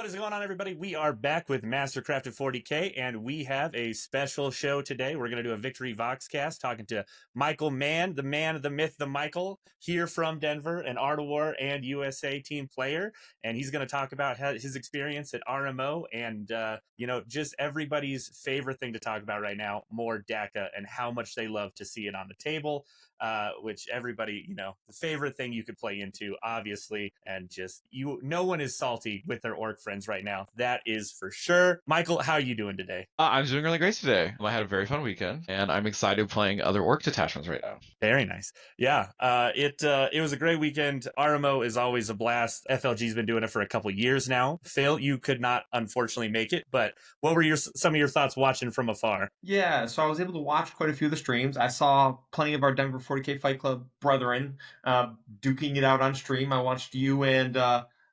is going on, everybody? We are back with Mastercrafted 40K, and we have a special show today. We're going to do a Victory Voxcast, talking to Michael Mann, the man, the myth, the Michael, here from Denver, an Art of War and USA team player. And he's going to talk about his experience at RMO and, just everybody's favorite thing to talk about right now, MOAR DAKA, and how much they love to see it on the table. Which everybody, the favorite thing you could play into, obviously, and just no one is salty with their orc friends right now. That is for sure. Michael, how are you doing today? I'm doing really great today. I had a very fun weekend, and I'm excited playing other orc detachments right now. Very nice. Yeah, it was a great weekend. RMO is always a blast. FLG's been doing it for a couple years now. Phil, you could not unfortunately make it, but what were some of your thoughts watching from afar? Yeah, so I was able to watch quite a few of the streams. I saw plenty of our Denver 40K Fight Club brethren duking it out on stream. I watched you and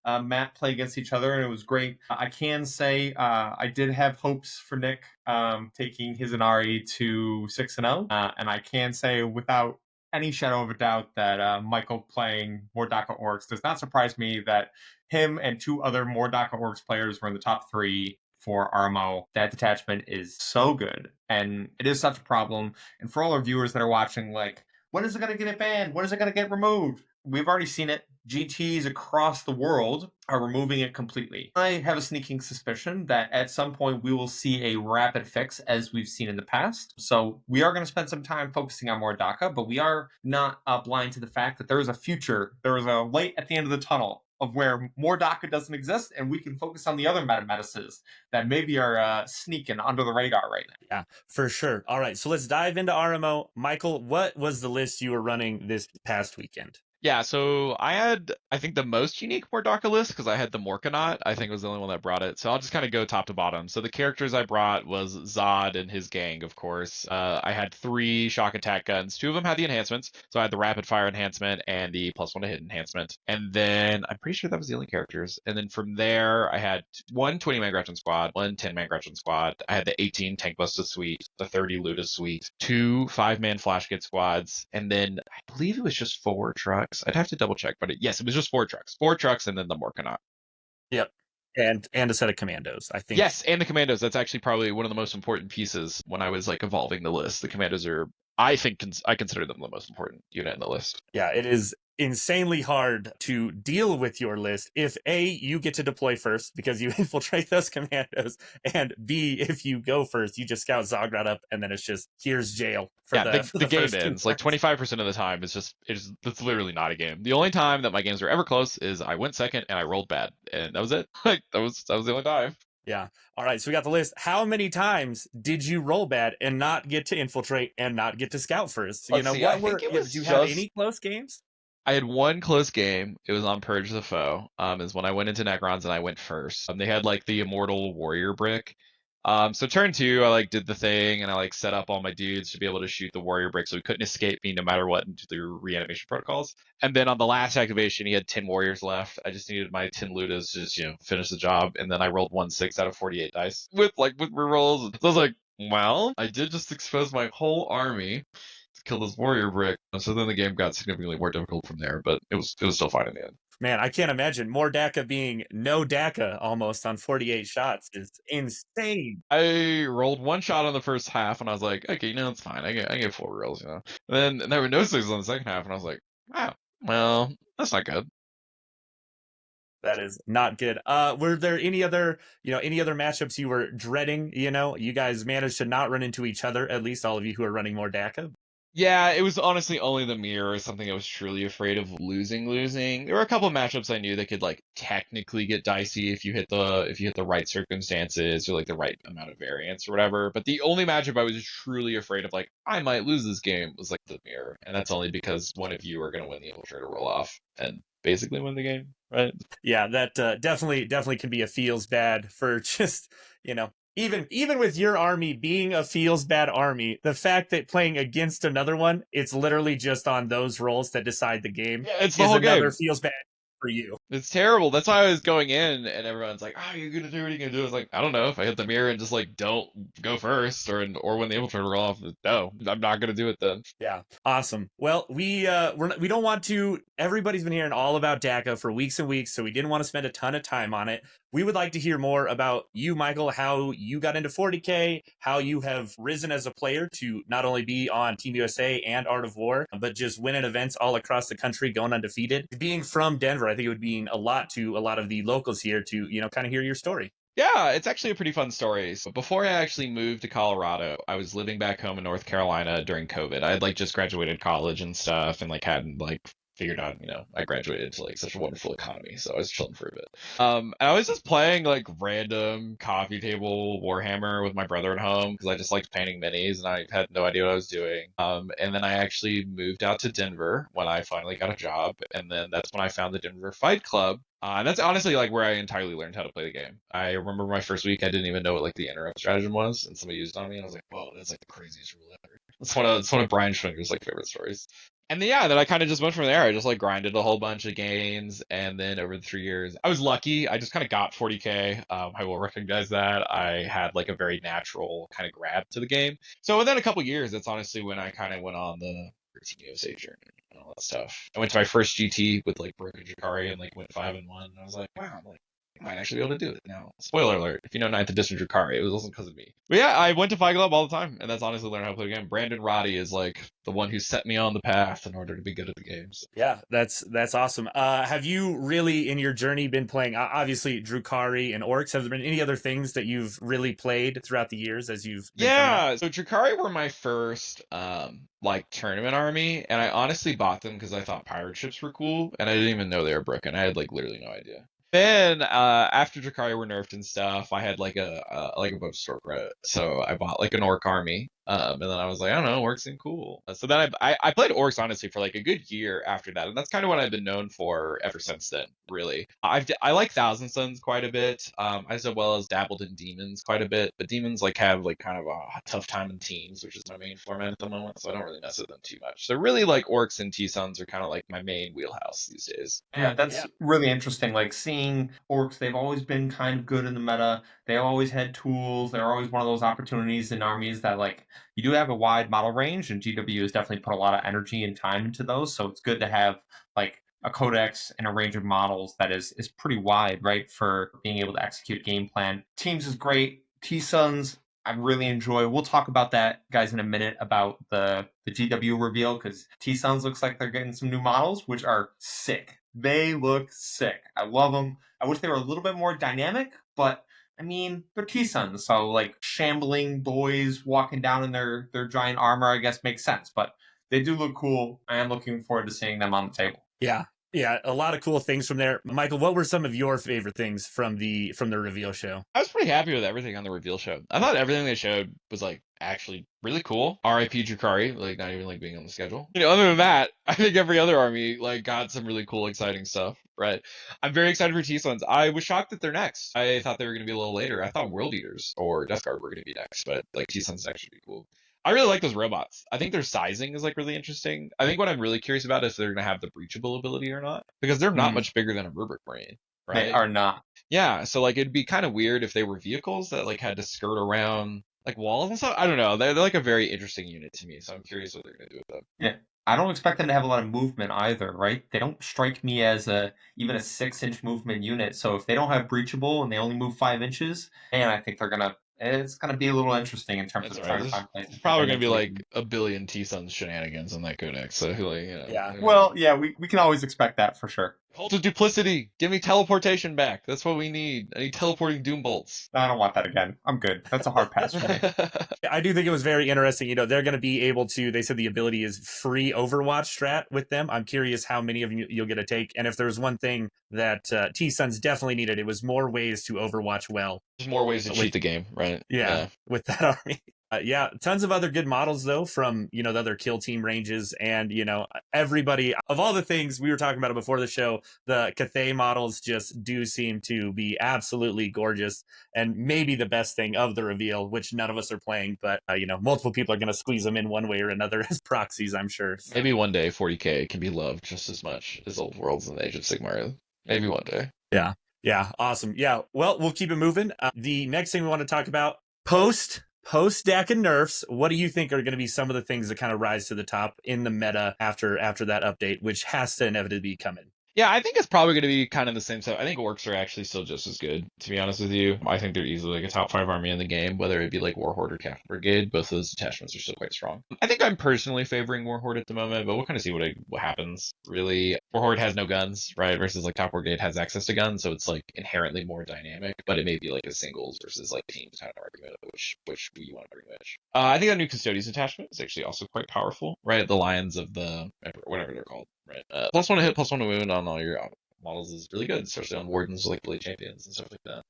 Matt play against each other, and it was great. I can say I did have hopes for Nick taking his Inari to 6-0, and I can say without any shadow of a doubt that Michael playing MOAR DAKKA Orcs does not surprise me that him and two other MOAR DAKKA Orcs players were in the top 3 for RMO. That detachment is so good, and it is such a problem. And for all our viewers that are watching, like, when is it going to get it banned? When is it going to get removed? We've already seen it. GTs across the world are removing it completely. I have a sneaking suspicion that at some point we will see a rapid fix, as we've seen in the past. So we are going to spend some time focusing on MOAR DAKKA, but we are not blind to the fact that there is a future. There is a light at the end of the tunnel of where MOAR DAKKA doesn't exist, and we can focus on the other menaces that maybe are sneaking under the radar right now. Yeah, for sure. All right, so let's dive into RMO. Michael, what was the list you were running this past weekend? Yeah, so I had, I think, the most unique MOAR DAKKA list because I had the Morkanaut. I think was the only one that brought it. So I'll just kind of go top to bottom. So the characters I brought was Zod and his gang, of course. I had 3 shock attack guns. 2 of them had the enhancements. So I had the rapid fire enhancement and the +1 to hit enhancement. And then I'm pretty sure that was the only characters. And then from there, I had 1 20-man Gretchen squad, 1 10-man Gretchen squad. I had the 18 tank busta suite, the 30 Luda suite, 2 5-man flash kit squads, and then I believe it was just 4 trucks. I'd have to double check, but yes, it was just 4 trucks. 4 trucks and then the Morkanaut. Yep. And a set of commandos, I think. Yes, and the commandos. That's actually probably one of the most important pieces when I was like evolving the list. The commandos are, I think, I consider them the most important unit in the list. Yeah, it is insanely hard to deal with your list if A, you get to deploy first because you infiltrate those commandos, and B, if you go first, you just scout Zogrod up, and then it's just, here's jail. The game ends like 25% of the time. It's literally not a game. The only time that my games were ever close is I went second and I rolled bad, and that was it. Like that was the only time. Yeah. All right. So we got the list. How many times did you roll bad and not get to infiltrate and not get to scout first? Did you have any close games? I had 1 close game. It was on Purge the Foe. Is when I went into Necrons and I went first. They had like the Immortal Warrior brick. So turn 2, I like did the thing and I like set up all my dudes to be able to shoot the warrior brick so he couldn't escape me no matter what into the reanimation protocols. And then on the last activation, he had 10 warriors left. I just needed my 10 Ludas to just, finish the job. And then I rolled 1/6 out of 48 dice with rerolls. So I was like, well, I did just expose my whole army to kill this warrior brick. So then the game got significantly more difficult from there, but it was still fine in the end. Man, I can't imagine MOAR DAKKA being no DAKA almost on 48 shots is insane. I rolled 1 shot on the first half, and I was like, okay, it's fine. I get 4 rolls, And then there were no 6s on the second half, and I was like, wow, well, that's not good. That is not good. Were there any other matchups you were dreading? You guys managed to not run into each other, at least all of you who are running MOAR DAKKA. Yeah, it was honestly only the mirror, something I was truly afraid of losing. There were a couple of matchups I knew that could like technically get dicey if you hit the right circumstances or like the right amount of variance or whatever. But the only matchup I was truly afraid of, like, I might lose this game, was like the mirror. And that's only because one of you are gonna win the infiltrator roll off and basically win the game, right? Yeah, that definitely can be a feels bad for just, even with your army being a feels bad army, the fact that playing against another one, it's literally just on those rolls that decide the game. Yeah, it's the whole game. Feels bad for you. It's terrible. That's why I was going in, and everyone's like, "Oh, you're gonna do what are you gonna do?" I was like, I don't know. If I hit the mirror and just like don't go first, or when the infiltrator roll off, no, I'm not gonna do it then. Yeah, awesome. Well, we don't want to. Everybody's been hearing all about DAKA for weeks and weeks, so we didn't want to spend a ton of time on it. we would like to hear more about you, Michael, how you got into 40K, how you have risen as a player to not only be on Team USA and Art of War, but just winning events all across the country, going undefeated. Being from Denver, I think it would mean a lot to a lot of the locals here to, kind of hear your story. Yeah, it's actually a pretty fun story. So before I actually moved to Colorado, I was living back home in North Carolina during COVID. I had just graduated college and stuff and hadn't figured out, I graduated to such a wonderful economy. So I was chilling for a bit. And I was just playing random coffee table Warhammer with my brother at home because I just liked painting minis and I had no idea what I was doing. And then I actually moved out to Denver when I finally got a job. And then that's when I found the Denver Fight Club. And that's honestly where I entirely learned how to play the game. I remember my first week, I didn't even know what the interrupt stratagem was, and somebody used it on me, and I was like, "Whoa, that's the craziest rule ever." It's one of Brian Schwinger's favorite stories. And then I kind of just went from there. I just grinded a whole bunch of games, and then over the 3 years, I was lucky. I just kind of got 40K. I will recognize that. I had a very natural kind of grab to the game. So within a couple years, that's honestly when I kind of went on the Team USA journey and all that stuff. I went to my first GT with Broken Jakari and went 5-1. And I was like, wow, I might actually be able to do it now. Spoiler alert: if you know Ninth Edition Jakari, it wasn't because of me. But yeah, I went to Fight Club all the time, and that's honestly learning how to play the game. Brandon Roddy is the one who set me on the path in order to be good at the games. Yeah, that's awesome. Have you really in your journey been playing obviously Drukari and Orcs? Have there been any other things that you've really played throughout the years as you've been so Drukari were my first tournament army, and I honestly bought them because I thought pirate ships were cool, and I didn't even know they were broken. I had literally no idea. Then after Drukari were nerfed and stuff, I had a bunch of store credit, so I bought an orc army. And then I was like, I don't know, orcs seem cool. So then I played orcs honestly for a good year after that, and that's kind of what I've been known for ever since then. Really, I like Thousand Suns quite a bit, as well as dabbled in demons quite a bit. But demons have kind of a tough time in teams, which is my main format at the moment, so I don't really mess with them too much. So really, orcs and T-Suns are kind of my main wheelhouse these days. Yeah, that's really interesting. Seeing orcs, they've always been kind of good in the meta. They always had tools. They're always one of those opportunities in armies that you do have a wide model range, and GW has definitely put a lot of energy and time into those. So it's good to have a codex and a range of models that is pretty wide, right, for being able to execute game plan. Teams is great. T-Suns, I really enjoy. We'll talk about that, guys, in a minute about the GW reveal, because T-Suns looks like they're getting some new models, which are sick. They look sick. I love them. I wish they were a little bit more dynamic, but I mean, they're T-Suns, so shambling boys walking down in their giant armor, I guess, makes sense. But they do look cool. I am looking forward to seeing them on the table. Yeah, a lot of cool things from there. Michael, what were some of your favorite things from the reveal show? I was pretty happy with everything on the reveal show. I thought everything they showed was actually really cool. R.I.P. Drukari, not even being on the schedule. Other than that, I think every other army got some really cool, exciting stuff. Right. I'm very excited for T-Suns. I was shocked that they're next. I thought they were going to be a little later. I thought World Eaters or Death Guard were going to be next, but T-Suns actually be cool. I really like those robots. I think their sizing is really interesting. I think what I'm really curious about is if they're going to have the breachable ability or not, because they're not much bigger than a Rubric Marine. Right? They are not. Yeah, so it'd be kind of weird if they were vehicles that had to skirt around walls and stuff. I don't know. They're a very interesting unit to me, so I'm curious what they're going to do with them. Yeah. I don't expect them to have a lot of movement either, right? They don't strike me as even a 6-inch movement unit. So if they don't have breachable and they only move 5 inches, man, I think it's gonna be a little interesting in terms of trying to find places. It's probably gonna be a billion T-Suns shenanigans on that codex. So yeah. Well, yeah, we can always expect that for sure. Cult of Duplicity, give me teleportation back. That's what we need. I need teleporting doom bolts. I don't want that again. I'm good. That's a hard pass for me. I do think it was very interesting. They're going to be able to, they said the ability is free Overwatch strat with them. I'm curious how many of you you'll get to take. And if there's one thing that T-Suns definitely needed, it was more ways to Overwatch well. There's more ways to cheat the game, right? Yeah, with that army. Tons of other good models, though, from, the other kill team ranges. And, everybody, of all the things we were talking about before the show, the Cathay models just do seem to be absolutely gorgeous and maybe the best thing of the reveal, which none of us are playing. But, multiple people are going to squeeze them in one way or another as proxies, I'm sure. So. Maybe one day 40K can be loved just as much as Old Worlds and Age of Sigmar. Maybe one day. Yeah, awesome. Yeah, well, we'll keep it moving. The next thing we want to talk about, post-DAKA nerfs, what do you think are going to be some of the things that kind of rise to the top in the meta after that update, which has to inevitably be coming? Yeah, I think it's probably going to be kind of the same stuff. I think orcs are actually still just as good, to be honest with you. I think they're easily like a top 5 army in the game, whether it be like Warhorde or Cavalry Brigade. Both of those detachments are still quite strong. I think I'm personally favoring Warhorde at the moment, but we'll kind of see what happens. Really, Warhorde has no guns, right? Versus like Top Brigade has access to guns, so it's like inherently more dynamic. But it may be like a singles versus like teams kind of argument of which you want to bring which. I think that new Custodians attachment is actually also quite powerful, right? The Lions of the whatever they're called. Right. +1 to hit, +1 to wound on all your models is really good, especially on wardens like blade champions and stuff like that.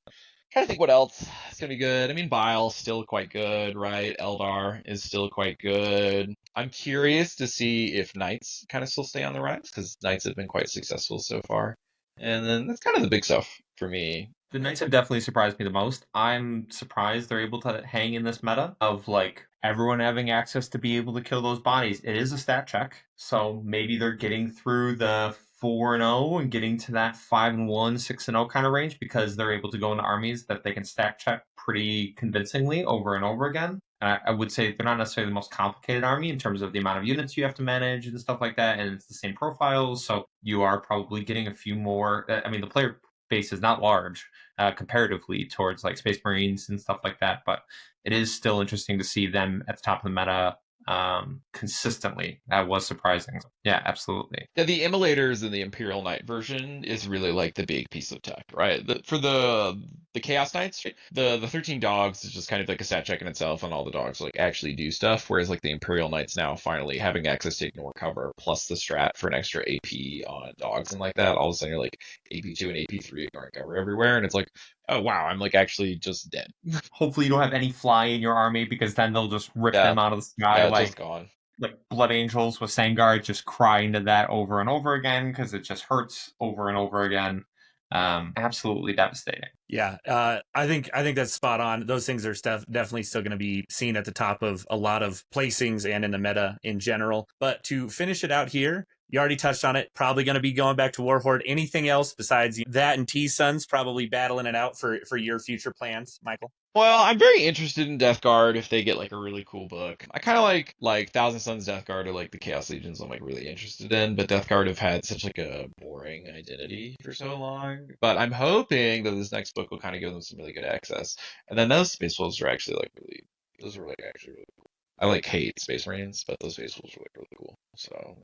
Trying to think what else is gonna be good. I mean, Bile's still quite good, right? Eldar is still quite good. I'm curious to see if Knights kind of still stay on the rise because Knights have been quite successful so far. And then that's kind of the big stuff for me. The Knights have definitely surprised me the most. I'm surprised they're able to hang in this meta of like everyone having access to be able to kill those bodies. It is a stat check, so maybe they're getting through the 4-0 and getting to that 5-1, 6-0 kind of range because they're able to go into armies that they can stat check pretty convincingly over and over again. I would say they're not necessarily the most complicated army in terms of the amount of units you have to manage and stuff like that, and it's the same profiles, so you are probably getting a few more. I mean, the player base is not large comparatively towards like Space Marines and stuff like that, but it is still interesting to see them at the top of the meta consistently. That was surprising. Yeah, absolutely. Yeah, the immolators in the Imperial Knight version is really like the big piece of tech, right? For the Chaos Knights, the 13 dogs is just kind of like a stat check in itself, and all the dogs like actually do stuff. Whereas like the Imperial Knights now finally having access to ignore cover plus the strat for an extra AP on dogs and like that, all of a sudden you're like AP2 and AP3 ignoring cover everywhere, and it's like, oh wow, I'm like actually just dead. Hopefully you don't have any fly in your army because then they'll just rip them out of the sky just gone. Like Blood Angels with Sangard, just cry into that over and over again because it just hurts over and over again. Absolutely devastating. Yeah, I think that's spot on. Those things are definitely still going to be seen at the top of a lot of placings and in the meta in general. But to finish it out here, you already touched on it. Probably going to be going back to Warhorde. Anything else besides that and T-Suns? Probably battling it out for your future plans, Michael. Well, I'm very interested in Death Guard if they get like a really cool book. I kind of like Thousand Sons Death Guard or like the Chaos Legions I'm like really interested in, but Death Guard have had such like a boring identity for so long. But I'm hoping that this next book will kind of give them some really good access. And then those Space Wolves are actually like those are like actually really cool. I like hate Space Marines, but those Space Wolves are like really cool. So,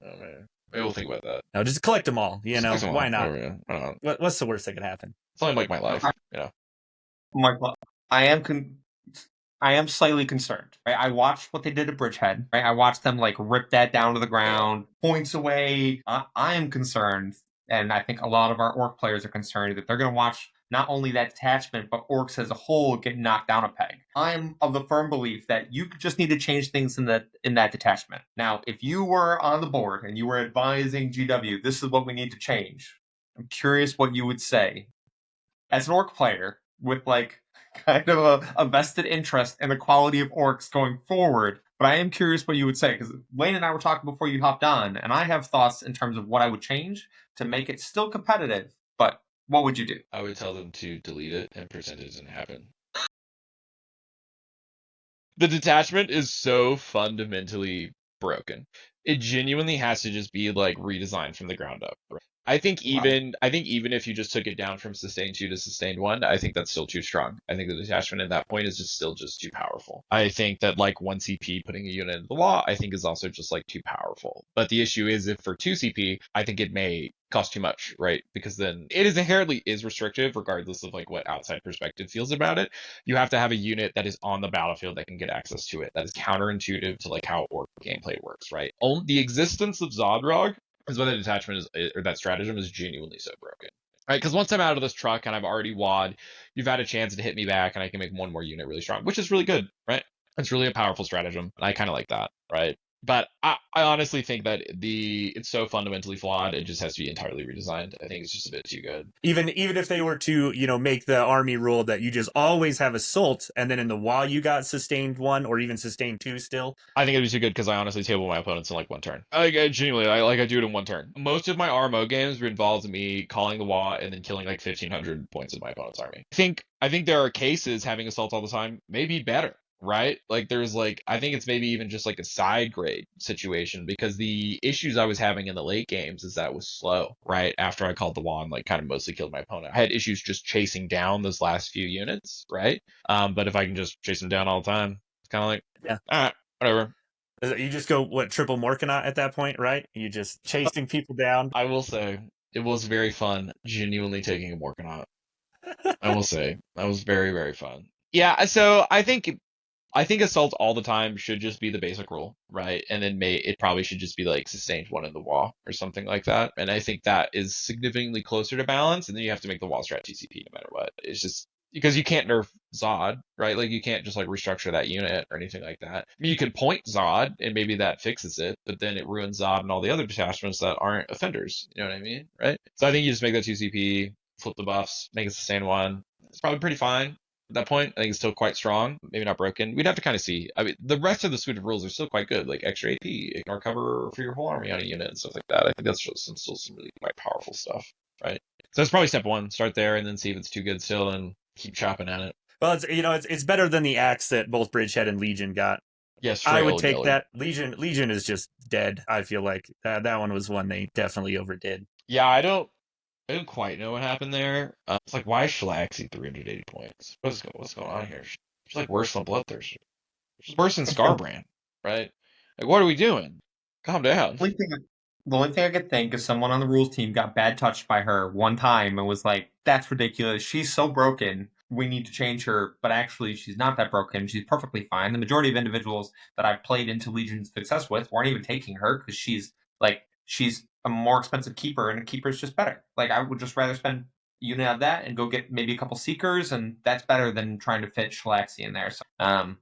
maybe we'll think about that. No, just collect them all. You know, why not? Why not? What's the worst that could happen? It's only like my life, you know. Michael, I am slightly concerned. Right? I watched what they did to Bridgehead. Right? I watched them like rip that down to the ground, points away. I am concerned, and I think a lot of our orc players are concerned that they're going to watch not only that detachment but orcs as a whole get knocked down a peg. I'm of the firm belief that you just need to change things in that detachment. Now, if you were on the board and you were advising GW, this is what we need to change. I'm curious what you would say as an orc player with like kind of a vested interest in the quality of orcs going forward. But I am curious what you would say because Lane and I were talking before you hopped on, and I have thoughts in terms of what I would change to make it still competitive. But what would you do? I would tell them to delete it and pretend it doesn't happen. The detachment is so fundamentally broken. It genuinely has to just be like redesigned from the ground up. I think even if you just took it down from sustain 2 to sustain 1, I think that's still too strong. I think the detachment at that point is just still just too powerful. I think that like 1 CP putting a unit into the law, I think is also just like too powerful. But the issue is if for 2 CP, I think it may cost too much, right? Because then it is inherently is restrictive regardless of like what outside perspective feels about it. You have to have a unit that is on the battlefield that can get access to it. That is counterintuitive to like how orc gameplay works, right? The existence of Zodrog is why the detachment is, or that stratagem is genuinely so broken. Right, because once I'm out of this truck and I've already wad, you've had a chance to hit me back and I can make one more unit really strong, which is really good, right? It's really a powerful stratagem, and I kind of like that, right? But I honestly think that it's so fundamentally flawed, it just has to be entirely redesigned. I think it's just a bit too good. Even if they were to, make the army rule that you just always have assault, and then in the while you got sustained 1 or even sustained 2 still. I think it'd be too good because I honestly table my opponents in like 1 turn. I genuinely, I do it in 1 turn. Most of my RMO games involves me calling the WA and then killing like 1,500 points of my opponent's army. I think there are cases having assault all the time may be better. right? Like there's like, I think it's maybe even just like a side grade situation, because the issues I was having in the late games is that it was slow, right? After I called the wand, like kind of mostly killed my opponent. I had issues just chasing down those last few units, right? But if I can just chase them down all the time, it's kind of like, Yeah. all right, whatever. You just go triple Morkanaut at that point, right? You just chasing people down. I will say it was very fun, genuinely taking a Morkanaut. I will say that was very, very fun. Yeah, so I think assault all the time should just be the basic rule, right? And then it probably should just be like sustained one in the wall or something like that. And I think that is significantly closer to balance. And then you have to make the wall strat TCP no matter what. It's just because you can't nerf Zod, right? Like you can't just like restructure that unit or anything like that. I mean, you can point Zod and maybe that fixes it, but then it ruins Zod and all the other detachments that aren't offenders. You know what I mean, right? So I think you just make that TCP, flip the buffs, make it sustain one. It's probably pretty fine at that point. I think it's still quite strong, maybe not broken. We'd have to kind of see. I mean, the rest of the suite of rules are still quite good, like extra AP, ignore cover for your whole army on a unit and stuff like that. I think that's just still some really quite powerful stuff, right? So it's probably step one. Start there and then see if it's too good still and keep chopping at it. Well, it's better than the axe that both Bridgehead and Legion got. Yes, I would take that. Legion is just dead. I feel like that one was one they definitely overdid. Yeah, I don't quite know what happened there. It's like, why is Shalaxi 380 points? What's going on here? She's like worse than Bloodthirster. She's worse than Scarbrand, right? Like, what are we doing? Calm down. The only thing I could think is someone on the rules team got bad touched by her one time and was like, that's ridiculous. She's so broken. We need to change her. But actually, she's not that broken. She's perfectly fine. The majority of individuals that I've played into Legion's success with weren't even taking her because she's a more expensive keeper, and a keeper's just better. Like, I would just rather spend a unit of that and go get maybe a couple Seekers, and that's better than trying to fit Shalaxi in there. So,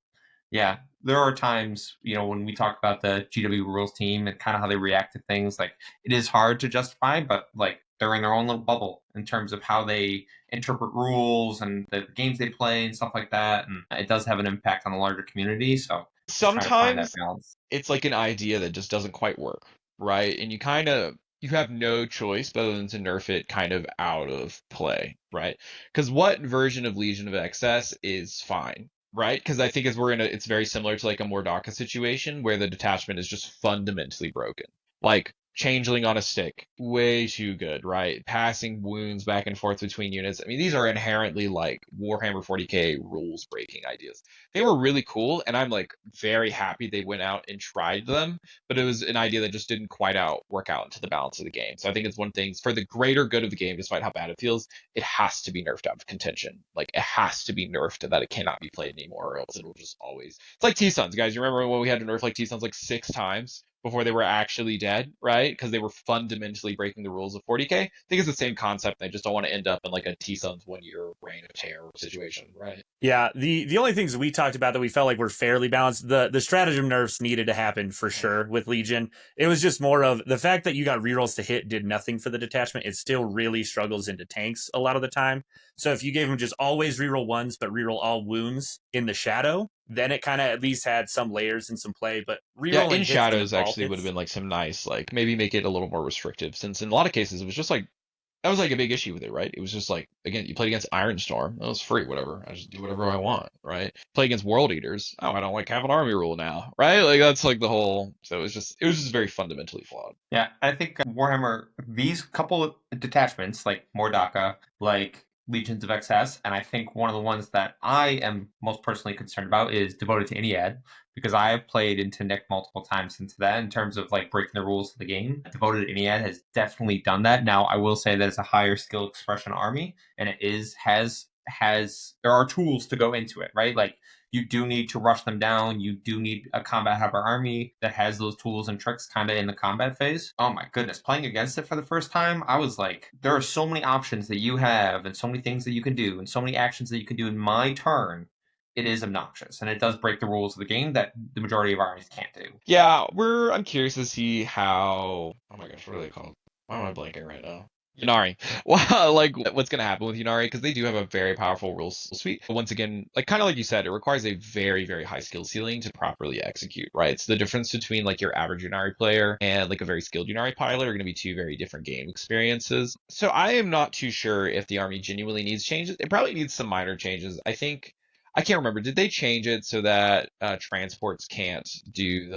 yeah, there are times, when we talk about the GW rules team and kind of how they react to things, like it is hard to justify, but like they're in their own little bubble in terms of how they interpret rules and the games they play and stuff like that. And it does have an impact on the larger community. So just trying to find that Sometimes balance. it's like an idea that just doesn't quite work, right? And you have no choice other than to nerf it kind of out of play, right? Because what version of Legion of Excess is fine, right? Because I think it's very similar to like a MOAR DAKKA situation where the detachment is just fundamentally broken. Like Changeling on a stick, way too good, right? Passing wounds back and forth between units. I mean, these are inherently like Warhammer 40k rules breaking ideas. They were really cool, and I'm like very happy they went out and tried them, but it was an idea that just didn't quite work out into the balance of the game. So I think it's one thing for the greater good of the game, despite how bad it feels, it has to be nerfed out of contention. Like it has to be nerfed that it cannot be played anymore, or else it'll just always. It's like T-Suns, guys. You remember when we had to nerf like T-Suns like 6 times before they were actually dead, right? Because they were fundamentally breaking the rules of 40k. I think it's the same concept. They just don't want to end up in like a T-Suns 1 year reign of terror situation, right? Yeah, the only things we talked about that we felt like were fairly balanced, the stratagem nerfs needed to happen for sure with Legion. It was just more of the fact that you got rerolls to hit did nothing for the detachment. It still really struggles into tanks a lot of the time. So if you gave them just always reroll ones but reroll all wounds in the shadow, then it kind of at least had some layers and some play. But Yeah, rerolling in hits and shadows involved actually would have hits, been like some nice, like maybe make it a little more restrictive, since in a lot of cases it was just like that was like a big issue with it, right? It was just like, again, you played against Ironstorm, that was free, whatever. I just do whatever I want, right? Play against World Eaters, oh, I don't like have an army rule now, right? Like that's like the whole. So it was just very fundamentally flawed. Yeah, I think Warhammer, these couple of detachments, like MOAR DAKKA, like Legions of Excess, and I think one of the ones that I am most personally concerned about is Devoted to Iniad, because I have played into Nick multiple times into that in terms of like breaking the rules of the game. Devoted to Iniad has definitely done that. Now, I will say that it's a higher skill expression army, and it has there are tools to go into it, right? Like you do need to rush them down. You do need a combat hover army that has those tools and tricks kind of in the combat phase. Oh my goodness, playing against it for the first time, I was like, there are so many options that you have and so many things that you can do and so many actions that you can do in my turn. It is obnoxious, and it does break the rules of the game that the majority of armies can't do. Yeah, I'm curious to see how. Oh my gosh, what are they called? Why am I blanking right now? Yunari. Well, like what's gonna happen with Yunari, because they do have a very powerful rules suite. But once again, like kind of like you said, it requires a very, very high skill ceiling to properly execute, right? It's the difference between like your average Yunari player and like a very skilled Yunari pilot are gonna be two very different game experiences. So I am not too sure if the army genuinely needs changes. It probably needs some minor changes. I think I can't remember. Did they change it so that transports can't do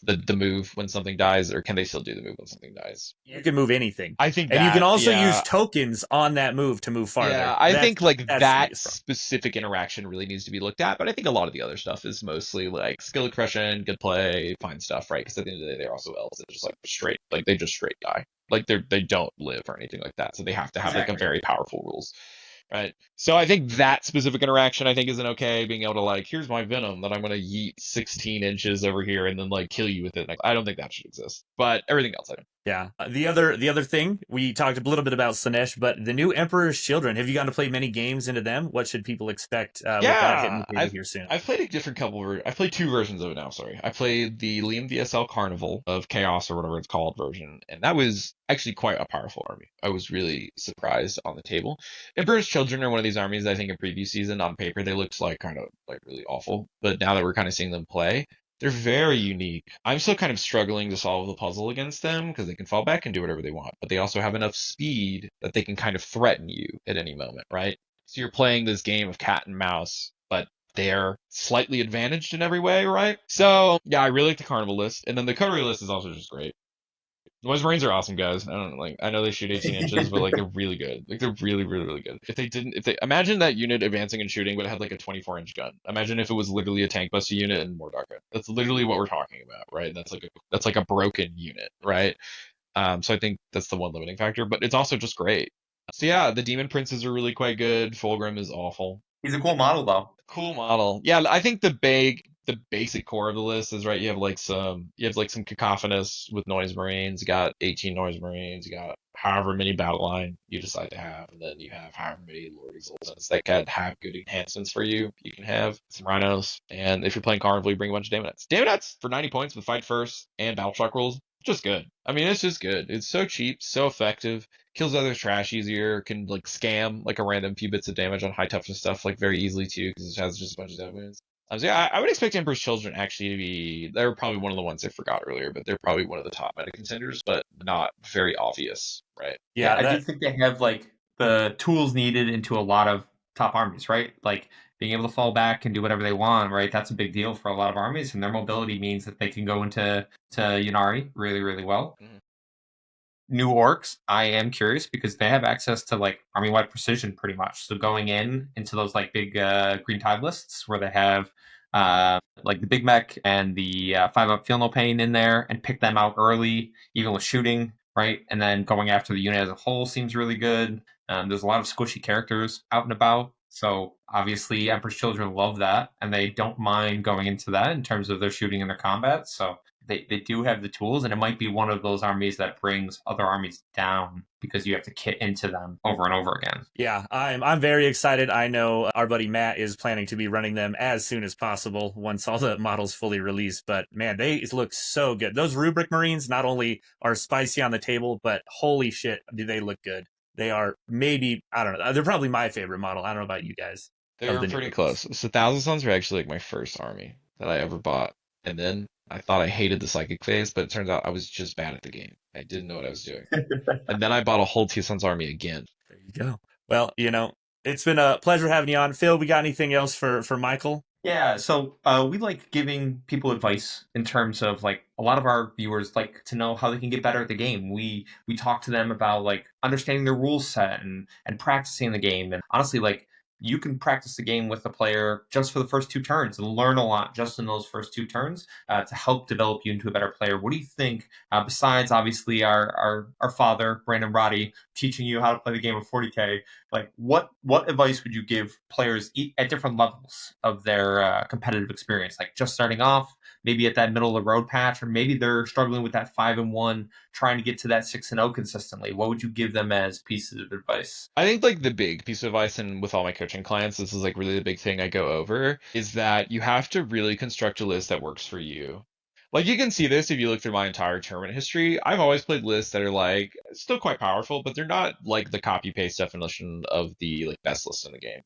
the move when something dies, or can they still do the move when something dies? You can move anything. I think And you can that, also use yeah. tokens on that move to move farther. Yeah, I think like That's the that biggest problem. specific interaction really needs to be looked at, but I think a lot of the other stuff is mostly like skill aggression, good play, fine stuff, right? Because at the end of the day, they're also elves that just like straight, like they just straight die, like they don't live or anything like that, so they have to have like a very powerful rules, right? So I think that specific interaction I think isn't okay. Being able to like, here's my venom that I'm gonna yeet 16 inches over here and then like kill you with it. Like, I don't think that should exist, but everything else I do. Yeah. The other thing, we talked a little bit about Slanesh, but the new Emperor's Children, have you gotten to play many games into them? What should people expect with that hitting Yeah, the table here soon? I've played a different I've played two versions of it now. Sorry, I played the Liam VSL Carnival of Chaos or whatever it's called version, and that was actually quite a powerful army. I was really surprised on the table. Emperor's Children are one of these armies that I think in previous season on paper they looked like kind of like really awful, but now that we're kind of seeing them play, they're very unique. I'm still kind of struggling to solve the puzzle against them because they can fall back and do whatever they want, but they also have enough speed that they can kind of threaten you at any moment, right? So you're playing this game of cat and mouse, but they're slightly advantaged in every way, right? So yeah, I really like the carnival list, and then the coterie list is also just great. Noise Marines are awesome, guys. I know they shoot 18 inches, but like they're really good. Like they're really, really, really good. If they imagine that unit advancing and shooting, but it had like a 24-inch gun. Imagine if it was literally a tank busty unit in MOAR DAKKA. That's literally what we're talking about, right? That's like a broken unit, right? So I think that's the one limiting factor, but it's also just great. So yeah, the Demon Princes are really quite good. Fulgrim is awful. He's a cool model, though. Cool model. Yeah, I think the basic core of the list is right. You have like some cacophonous with noise marines. You got 18 noise marines. You got however many battle line you decide to have, and then you have however many Lord Exultants that can have good enhancements for you. You can have some rhinos, and if you're playing carnival, you bring a bunch of Daemonettes. Daemonettes for 90 points with fight first and battle shock rules. Just good. I mean, it's just good. It's so cheap, so effective, kills other trash easier, can like scam like a random few bits of damage on high toughness stuff like very easily too because it has just a bunch of death wounds. So yeah, I would expect Emperor's Children actually to be. They're probably one of the ones I forgot earlier, but they're probably one of the top meta contenders, but not very obvious, right? Yeah, I do think they have like the tools needed into a lot of top armies, right? Like being able to fall back and do whatever they want, right? That's a big deal for a lot of armies, and their mobility means that they can go into Ynnari really, really well. Mhm. New orcs, I am curious because they have access to like army wide precision pretty much. So going into those like big green tide lists where they have like the big mech and the 5-up feel no pain in there and pick them out early, even with shooting, right? And then going after the unit as a whole seems really good. There's a lot of squishy characters out and about. So obviously Emperor's Children love that and they don't mind going into that in terms of their shooting and their combat. So they do have the tools, and it might be one of those armies that brings other armies down because you have to kit into them over and over again. Yeah, I'm very excited. I know our buddy Matt is planning to be running them as soon as possible once all the models fully released. But man, they look so good. Those Rubric Marines not only are spicy on the table, but holy shit, do they look good. They are maybe, I don't know, they're probably my favorite model. I don't know about you guys. They're pretty close. So Thousand Sons were actually like my first army that I ever bought, and then I thought I hated the psychic phase, but it turns out I was just bad at the game. I didn't know what I was doing, and then I bought a whole Two Sons army again. There you go. Well, it's been a pleasure having you on. Phil, we got anything else for Michael? Yeah, so we like giving people advice in terms of like a lot of our viewers like to know how they can get better at the game. We talk to them about like understanding their rule set and practicing the game. And honestly, like you can practice the game with the player just for the first two turns and learn a lot just in those first two turns to help develop you into a better player. What do you think? Besides, obviously, our father Brandon Roddy teaching you how to play the game of 40K, like what advice would you give players at different levels of their competitive experience, like just starting off, maybe at that middle of the road patch, or maybe they're struggling with that 5-1 trying to get to that 6-0 consistently? What would you give them as pieces of advice? I think like the big piece of advice, and with all my coaching clients, this is like really the big thing I go over, is that you have to really construct a list that works for you. Like you can see this if you look through my entire tournament history. I've always played lists that are like still quite powerful, but they're not like the copy paste definition of the like best list in the game.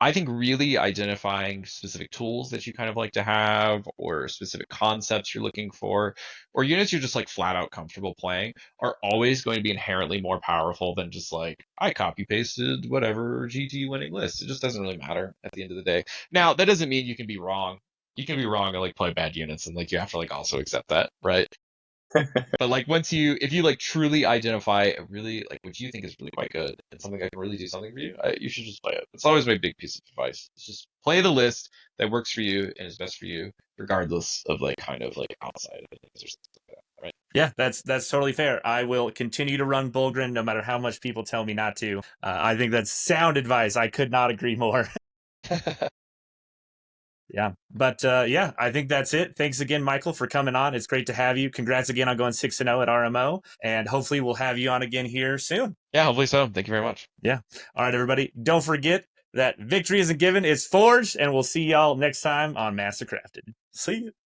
I think really identifying specific tools that you kind of like to have, or specific concepts you're looking for, or units you're just like flat out comfortable playing, are always going to be inherently more powerful than just like, I copy pasted whatever GT winning list. It just doesn't really matter at the end of the day. Now, that doesn't mean you can be wrong. You can be wrong and like play bad units, and like you have to like also accept that, right? But like if you like truly identify a really like what you think is really quite good and something that can really do something for you, you should just play it. It's always my big piece of advice. It's just play the list that works for you and is best for you, regardless of like kind of like outside of things or something like that, right? Yeah, that's totally fair. I will continue to run Bulgrin no matter how much people tell me not to. I think that's sound advice. I could not agree more. Yeah. But yeah, I think that's it. Thanks again, Michael, for coming on. It's great to have you. Congrats again on going 6-0 at RMO. And hopefully we'll have you on again here soon. Yeah, hopefully so. Thank you very much. Yeah. All right, everybody. Don't forget that victory isn't given, it's forged. And we'll see y'all next time on Mastercrafted. See you.